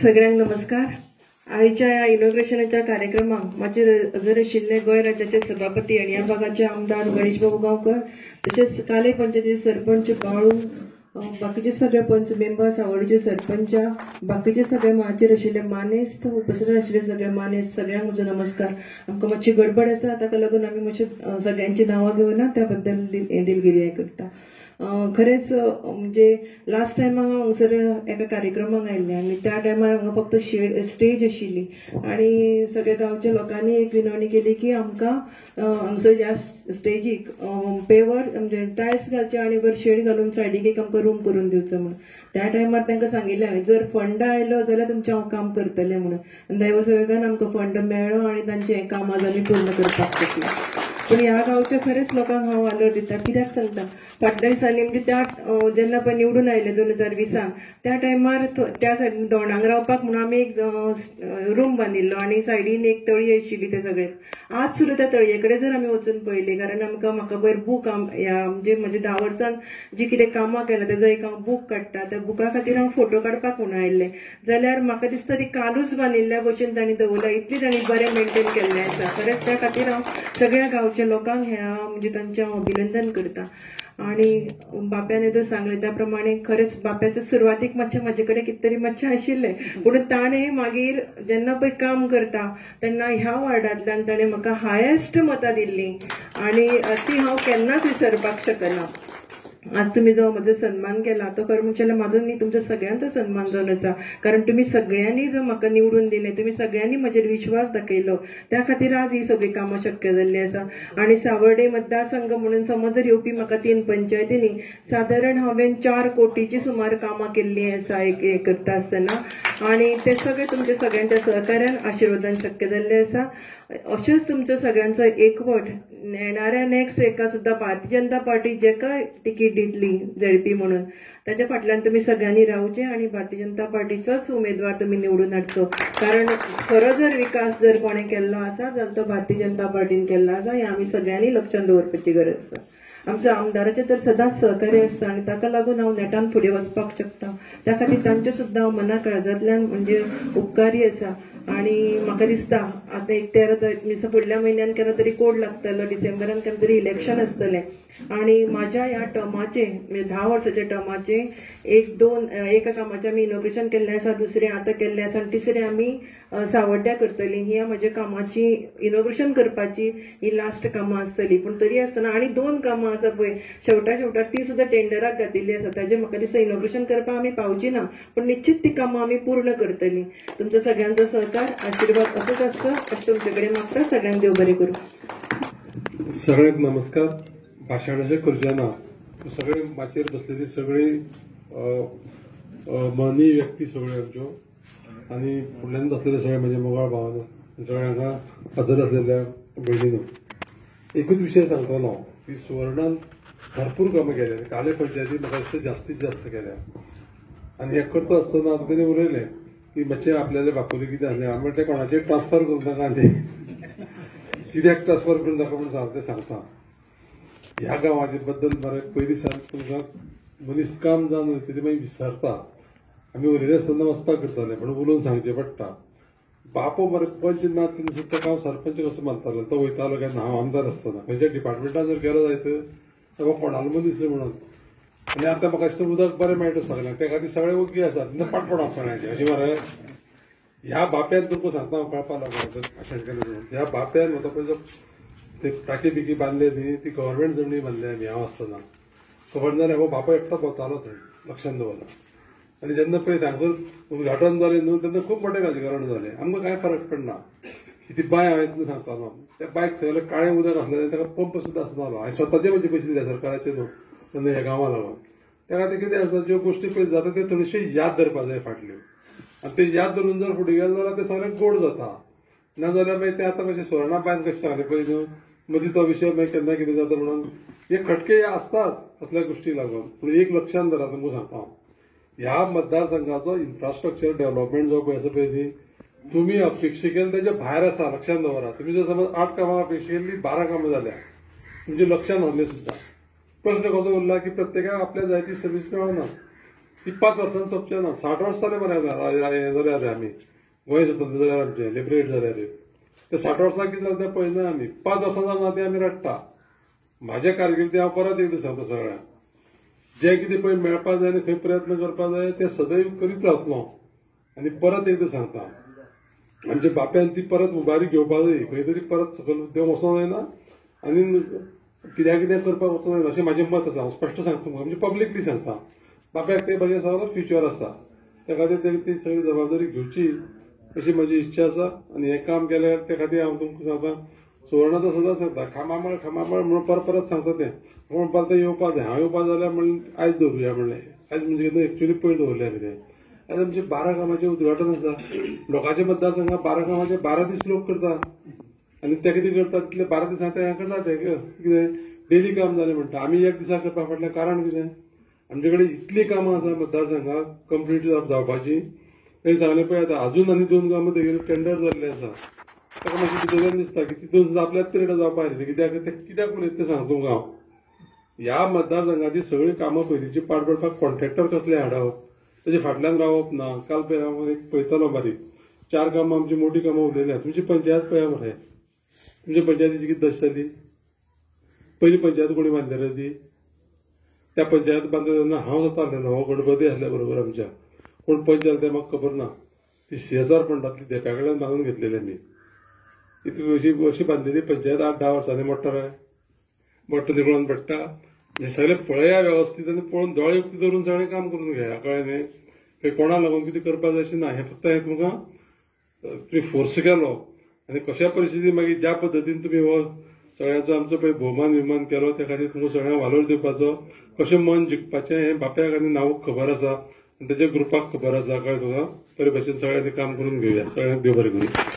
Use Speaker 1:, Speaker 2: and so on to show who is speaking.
Speaker 1: सगळ्यांक नमस्कार. आयच्या ह्या इनॉग्रेशनाच्या कार्यक्रमाक माझे हजर आशिल्ले गोंय राज्याचे सभापती आणि ह्या भागाचे आमदार गणेश बाबू गांवकर, तसेच काले पंचायतीचे सरपंच बाळू, बाकीचे सगळे पंच मेंबर्स, आवडीचे सरपंच, बाकीचे सगळे माचेर आशिल्ले मानेस्त, उपस्थित आशिल्ले सगळे मानेस्त, सगळ्यांक म्हजो नमस्कार. आमकां मातशी गडबड आसा, ताका लागून आमी मातशी सगळ्यांची नांवां घेवना, त्या बद्दल दिलगिरी करता. खरेंच म्हणजे लास्ट टायमाक हांगसर एका कार्यक्रमाक आयिल्ले आनी त्या टायमार हांगा फक्त स्टेज आशिल्ली आनी सगळ्या गांवच्या लोकांनी एक विनवणी केली की आमकां हांगसर ह्या स्टेजीक पेवर म्हणजे टायल्स घालचे आनी वर शेड घालून सायडीक एक आमकां रूम करून दिवचो म्हणून. त्या टायमार तांकां सांगिल्लें हांवें जर फंड आयलो जाल्यार तुमचें हांव काम करतलें म्हणून. दैवसेवेकान आमकां फंड मेळ्ळो आनी तांचें हें काम आज आमी पूर्ण करपाक शकले. पण ह्या गांवच्या खरेंच लोकांक हांव आदर दिता. कित्याक सांगता, फाटल्या दिसांनी म्हणजे त्या जेन्ना पळय निवडून आयले 2020 त्या टायमार त्या सायडीन दोणांक रावपाक म्हणून आमी एक रूम बांदिल्लो आनी सायडीन एक तळी आशिल्ली. ते सगळे आज सुद्दां त्या तळये कडेन जर आमी वचून पळयले, कारण म्हाका पयर बूक म्हणजे म्हजे 10 वर्सान जी कितें कामां केलां तेजो एक हांव बूक काडटा. त्या बुका खातीर हांव फोटो काडपाक म्हणून आयिल्ले, जाल्यार म्हाका दिसता ती कालूच बांदिल्ल्या भशेन तांणी दवरला. इतली तांणी बरें मेंटेन केल्लें आसा. खरेंच त्या खातीर हांव सगळ्या गांवच्या लोकांक ह्या म्हणजे तांचें हांव अभिनंदन करता. आणि बाप्याने जर सांगले त्या प्रमाणे खरेंच बाप्याचं सुरवातीक मातशें म्हाजे कडेन कितें तरी मातशें आशिल्लें, पूण ताणें मागीर जेन्ना पळय काम करता तेन्ना ह्या वार्डांतल्यान ताणें म्हाका हायेस्ट मतां दिल्लीं आनी ती हांव केन्नाच विसरपाक शकना. आज तुम्ही जो म्हजो सन्मान केला तो खरं म्हणजे म्हाजो न्ही, तुमचो सगळ्यांचो सन्मान जावन आसा. कारण तुम्ही सगळ्यांनी जो म्हाका निवडून दिले, तुम्ही सगळ्यांनी म्हजेर विश्वास दाखयलो, त्या खातीर आज ही सगळी कामां शक्य जाल्ली आसा. आणि सावर्डे मतदारसंघ म्हणून समज जर येवपी म्हाका 3 पंचायतींनी सादारण हांवें 4 कोटीची सुमार कामां केल्ली आसा हे करता आसतना. आणि ते सगळे तुमच्या सगळ्यांच्या सहकार्यान आशिर्वादान शक्य जाल्ले आसा. अशेंच तुमचो सगळ्यांचो एकवट येणाऱ्या नेक्स्ट एका सुद्दां भारतीय जनता पार्टी जेका तिकीट दितली झेडपी म्हणून ताच्या फाटल्यान तुम्ही सगळ्यांनी रावचे आणि भारतीय जनता पार्टीचोच उमेदवार तुम्ही निवडून हाडचो. कारण खरो जर विकास जर कोणें केल्लो आसा जाल्यार तो भारतीय जनता पार्टीन केल्लो आसा, हे आमी सगळ्यांनी लक्षात दवरपाची गरज आसा. आमच्या आमदाराचें तर सदांच सहकार्य आसता आनी ताका लागून हांव नेटान फुडें वचपाक शकता. त्या खातीर तांचे सुद्दां हांव मना काळजांतल्यान म्हणजे उपकारी आसा. आणि म्हाका दिसता आतां एक 13 फुडल्या म्हयन्यान केन्ना तरी कोड लागतलो, डिसेंबरान केन्ना तरी इलेक्शन आसतलें. आणि माझ्या ह्या टर्माचे म्हणजे 10 वर्साच्या टर्माचे एका कामाचें आमी इनॉग्रेशन केल्लें आसा, दुसरें आतां केल्लें आसा आनी तिसरें आमी सावड्ड्या करतली. ही म्हज्या कामाची इनॉग्रेशन करपाची ही लास्ट कामां आसतली. पूण तरी आसतना आनी 2 कामां आसा पळय शेवटा ती सुद्दां टेंडराक घातिल्ली आसा. ताजें म्हाका दिसता इनॉग्रेशन करपाक आमी पावची ना, पण निश्चित ती कामां आमी पूर्ण करतली. तुमचो सगळ्यांचो सहकार आशीर्वाद असोच आसचो अशें तुमचे कडेन मागता. सगळ्यांक देव बरें करूं.
Speaker 2: सगळ्यांक नमस्कार. भाशणाचें करचें ना, सगळे माचयेर बसलेली सगळी मनी व्यक्ती सगळ्यो आमच्यो आनी फुडल्यान बसलेले सगळे म्हणजे मोगाळ भावानो, सगळे हांगा हजर आसलेल्या भयणीनो, एकूच विशय सांगतलो की सुवर्णान भरपूर कामां केल्या. काले पंचायती म्हाका दिसता जास्तीत जास्त केल्या. आनी हें करता आसतना आतां कितें उलयलें की मातशें आपल्याले बाकुली कितें आसलें, हांवें म्हणलें कोणाचेर ट्रान्सफर करूं नाका न्ही, कित्याक ट्रान्सफर करूं नाका म्हणून हांव तें सांगता. ह्या गांवाचे बद्दल मरे पयलीं सावन तुमकां मनीसकाम जावन वयतली मागीर विसरता. आमी उलयले आसतना वचपाक करताले, पण उलोवन सांगचें पडटा. बापो मरे पंच ना ताका हांव सरपंच कसो मानतालो. तो वयतालो केन्ना हांव आमदार आसतना खंयच्या डिपार्टमेंटान जर गेलो जायत तो कोणालो मनीस म्हणून. आनी आतां म्हाका दिसता उदक बरें मेळटा सगळ्यांक, त्या खातीर सगळे ओगी आसात पाटपण आसा सगळ्यांचे. अशें मरे ह्या बाप्यान तुमकां सांगता हांव कळपा लागलो भाशण केलें म्हणून. ह्या बाप्यान म्हाका पळय ते टाकी बिकी बांदले न्ही, ती गव्हर्मेंट जमनी बांदले आमी हांव आसतना. खबर जाल्यार हो बापा एकटो भोंवतालो थंय लक्षांत दवरला. आनी जेन्ना पळय हांगसर उद्घाटन जालें न्हू तेन्ना खूब मोठें राजकारण जालें. आमकां कांय फरक पडना. ती बांय हांवें तुमकां सांगतालो, त्या बांयक सगळें काळें उदक आसलें, ताका पंप सुद्दां आसनालो. हांवें स्वताचे म्हजे पयशे दिले सरकाराचे न्हू तेन्ना ह्या गांवां लागून. त्या खातीर कितें आसा ज्यो गोश्टी पळय जाता त्यो थोड्योश्यो याद धरपाक जाय फाटल्यो. आनी ते याद धरून जर फुडें गेले जाल्यार तें सगळें गोड जाता. नाजाल्यार मागीर तें आतां कशें सुवर्णा बायन कशें सांगलें पळय न्हू, मदीं तो विशय मागीर केन्ना कितें जाता म्हणून हे खटके आसतात असल्या गोश्टी लागून. पूण एक लक्षांत धरा तुमकां सांगता हांव, ह्या मतदारसंघाचो इन्फ्रास्ट्रक्चर डेव्हलपमेंट जो पळय आसा पळय न्ही, तुमी अपेक्षा केली तेच्या भायर आसा. लक्षांत दवरा. तुमी जर समज 8 कामां अपेक्षा केल्ली 12 कामां जाल्या तुमचे लक्षांत आहले सुद्दां. प्रश्न कसो उरला की प्रत्येकाक आपल्या जाय ती सर्वीस मेळना. ती 5 वर्सांनी सोंपचे ना. 60 वर्सां जाले मरे जाल्यार आमी गोंय स्वतंत्र जाल्यार आमचे लिबरेट जाल्यार ते 60 वर्सां कितें जालें तें पळयना आमी. 5 वर्सां जावन आतां आमी रडटा. म्हाज्या कारकिर्दीत हांव परत एकदां सांगता सगळ्यांक, जे कितें पळय मेळपा जाय आनी खंय प्रयत्न करपा जाय ते सदैव करीत रावतलो. आनी परत एकदां सांगता, आमच्या बाप्यान ती परत उबारी घेवपा जाय. खंय तरी परत सकयल उद्योग वचों जायना आनी कित्याक कितें करपाक वचों जायना अशें म्हाजें मत आसा. हांव स्पश्ट सांगता तुमकां, म्हणजे पब्लिकली सांगता. बाप्याक ते भाशेन सगळो फ्युचर आसा, त्या खातीर तेणी ती सगळी जबाबदारी घेवची अशी म्हजी इच्छा आसा. आनी हें काम केल्यार ते खातीर हांव तुमकां सांगता, सुवर्णाचो सदांच सांगता, खामामळ म्हणून परत सांगता तें म्हणपाक तें येवपा जाय. हांव येवपा जाल्यार म्हणून आयज दवरुया म्हणलें. आयज म्हणजे एक्चुअली पयलीं दवरल्या कितें आयज आमचे 12 कामाचें उद्घाटन आसा. लोकांच्या मतदारसंघात 12 कामाचे 12 दीस लोक करता आनी ते कितें करतात तितले 12 दिसां ते हें करतात ते कितें डेली काम जालें म्हणटा. आमी एक दिसा करपा फाटलें कारण कितें, आमचे कडेन इतलीं कामां आसा मतदारसंघाक कंप्लीट जावपाची. तेणी सांगलें पळय आतां अजून आनी 2 कामां तेगेले टेंडर जाल्ले आसा. ताका मातशें भितरल्यान दिसता की ती 2 सुद्दां आपल्याच पिरियडाक जावपा जाय. कित्याक उलयता तें सांगता तुमकां हांव. ह्या मतदारसंघाची सगळीं कामां पयलींची पाड पडपाक कॉन्ट्रॅक्टर कसले हाडप, तेजे फाटल्यान रावप ना. काल हांव एक पळयतालो बारीक 4 कामां आमची मोठी कामां उलयल्यात. तुमची पंचायत पळया मरे, तुमच्या पंचायतीची कितें दशा जाली. पयली पंचायत कोणी बांदलेली ती, त्या पंचायत बांदता तेन्ना हांव जाता आसलेलो, हो गणपती आसल्या बरोबर आमच्या. कोण पंच जाले तें म्हाका खबर ना. ती शेजार फंडांतली देप्या कडल्यान बांदून घेतलेली आमी. अशी बांदलेली पंचायत 8-10 वर्सांनी मोट्ट निवळून पडटा. हे सगळें पळया वेवस्थीत आनी पळोवन दोळे उक्ते धरून सगळें काम करून घेया. कळ्ळें न्ही. खंय कोणा लागून कितें करपाक जाय अशें ना. हें फक्त हें तुमकां तुमी फोर्स केलो आनी कशा परिस्थितीन मागीर ज्या पद्दतीन तुमी हो सगळ्यांचो आमचो पळय भोवमान केलो त्या खातीर तुमकां सगळ्यांक वालोर दिवपाचो, कशें मन जिखपाचें हें बाप्याक आनी नावूक खबर आसा आनी तेज्या ग्रुपाक खबर आसा. कळ्ळें तुका. बरे भशेन सगळ्यांनी काम करून घेवया. सगळ्यांक देव बरें करूं.